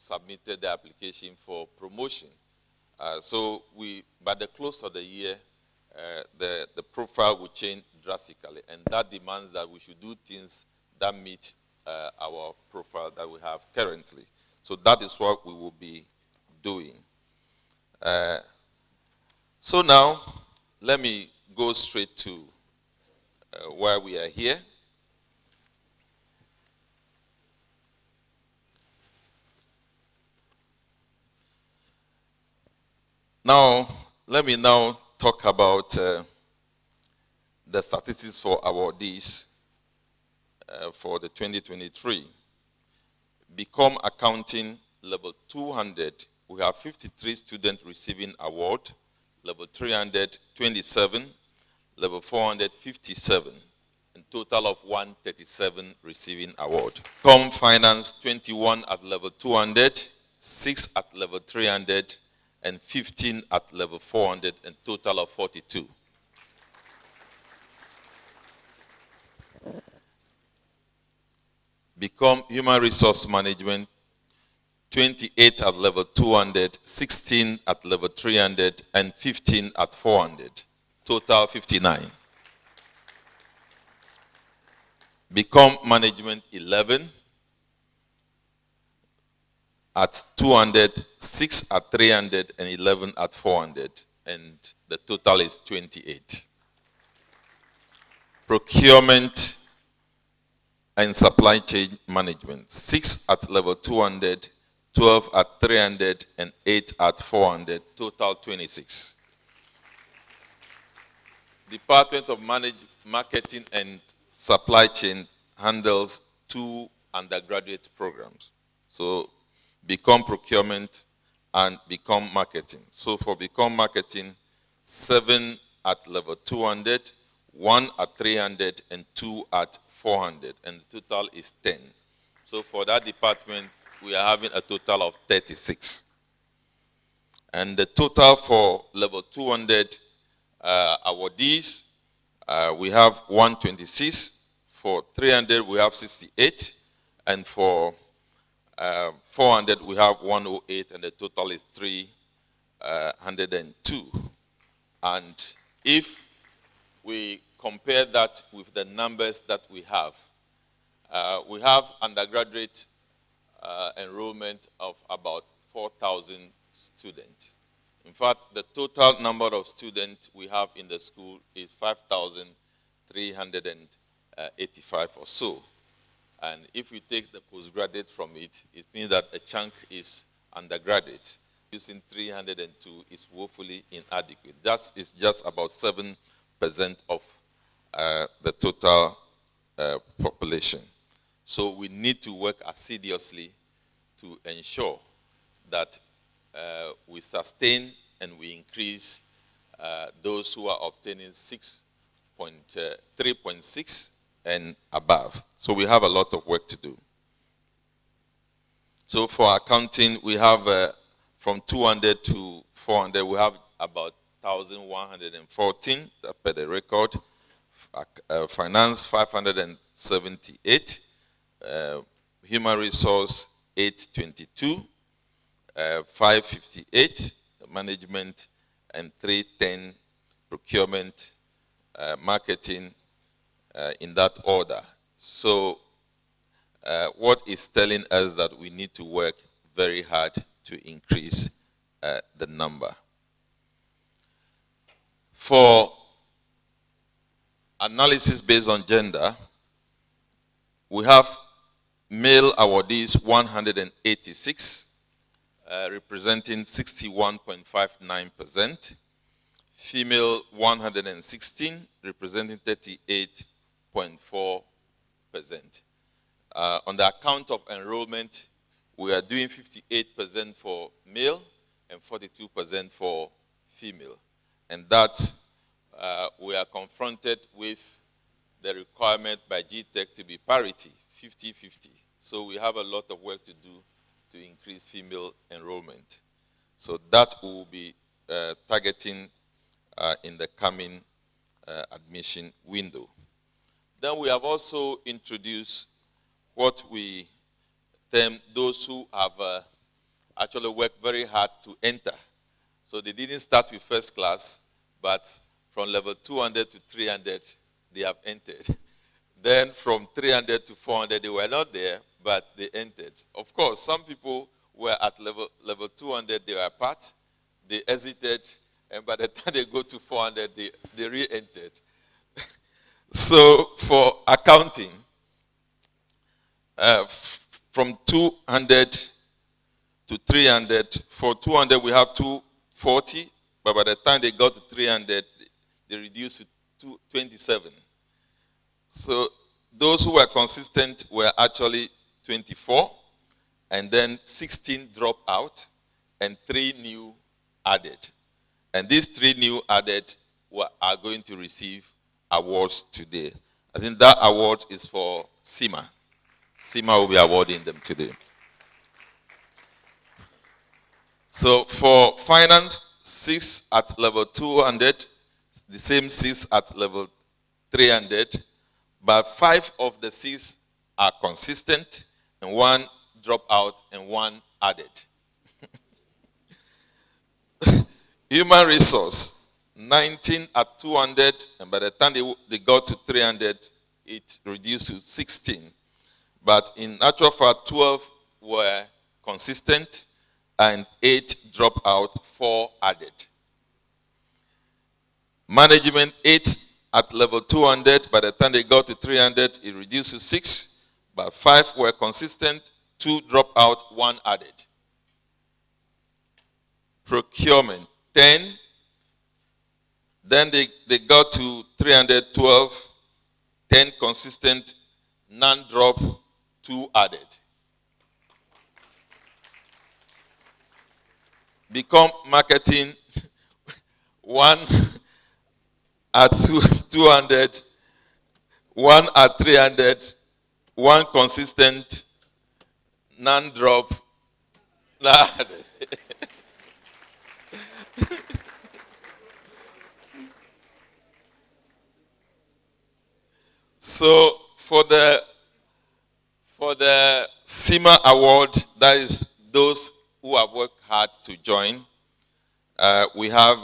submitted the application for promotion. So by the close of the year, the profile will change drastically, and that demands that we should do things that meet our profile that we have currently. So that is what we will be doing. So now, let me go straight to why we are here. Now, let me now talk about the statistics for awardees for the 2023. Become Accounting Level 200, we have 53 students receiving award, Level 300, 27, Level 457, and total of 137 receiving award. Become Finance, 21 at Level 200, 6 at Level 300, and 15 at Level 400, and total of 42. Become Human Resource Management, 28 at Level 200, 16 at Level 300, and 15 at 400, total 59. Become Management 11 at 200, 6 at 300, and 11 at 400, and the total is 28. Procurement and Supply Chain Management, 6 at Level 200, 12 at 300, and 8 at 400, total 26. Department of Marketing and Supply Chain handles 2 undergraduate programs. So Become Procurement and Become Marketing. So for Become Marketing, 7 at Level 200, 1 at 300, and 2 at 400, and the total is 10. So for that department, we are having a total of 36. And the total for Level 200 awardees, we have 126. For 300, we have 68. And for 400, we have 108, and the total is 302. And if we compare that with the numbers that we have undergraduate enrollment of about 4,000 students. In fact, the total number of students we have in the school is 5,385 or so. And if we take the postgraduate from it, it means that a chunk is undergraduate. Using 302 is woefully inadequate. That is just about 7% of the total population. So we need to work assiduously to ensure that we sustain and we increase those who are obtaining 3.6 and above. So we have a lot of work to do. So for accounting, we have from 200 to 400, we have about 1,114 per the record. Finance, 578. Human Resource, 822. 558. Management, and 310. Procurement, marketing, in that order. So what is telling us that we need to work very hard to increase the number. For analysis based on gender, we have male awardees 186, representing 61.59%. Female 116, representing 38.4%. On the account of enrollment, we are doing 58% for male and 42% for female. And that we are confronted with the requirement by GTech to be parity, 50-50. So we have a lot of work to do to increase female enrollment. So that we will be targeting in the coming admission window. Then we have also introduced what we term those who have actually worked very hard to enter. So they didn't start with first class, but from level 200 to 300, they have entered. Then from 300 to 400, they were not there, but they entered. Of course, some people were at level 200, they were apart, they exited, and by the time they go to 400, they re-entered. So for accounting, from 200 to 300, for 200 we have 240, but by the time they got to 300, they reduced to 227. So those who were consistent were actually 24, and then 16 dropped out, and 3 new added. And these 3 new added are going to receive awards today. I think that award is for SEMA. SEMA will be awarding them today. So for finance, 6 at level 200, the same 6 at level 300, but 5 of the 6 are consistent, and 1 dropped out and 1 added. Human resource, 19 at 200, and by the time they got to 300, it reduced to 16. But in actual fact, 12 were consistent, and 8 dropped out, 4 added. Management, 8 at level 200. By the time they got to 300, it reduced to 6. But 5 were consistent, 2 dropped out, 1 added. Procurement, 10. Then they got to 312, 10 consistent, none drop, 2 added. Become marketing, 1 at 200, 1 at 300, 1 consistent, none drop, none added. So for the SEMA award, that is those who have worked hard to join. We have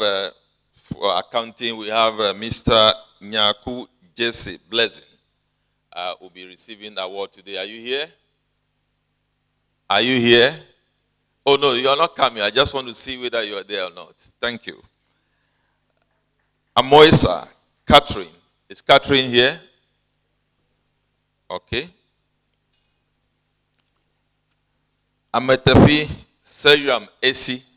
for accounting, we have Mr. Nyaku Jesse Blessing will be receiving the award today. Are you here? Are you here? Oh no, you are not coming. I just want to see whether you are there or not. Thank you. Amoisa, Catherine. Is Catherine here? Okay. Ametefi Seram Esi.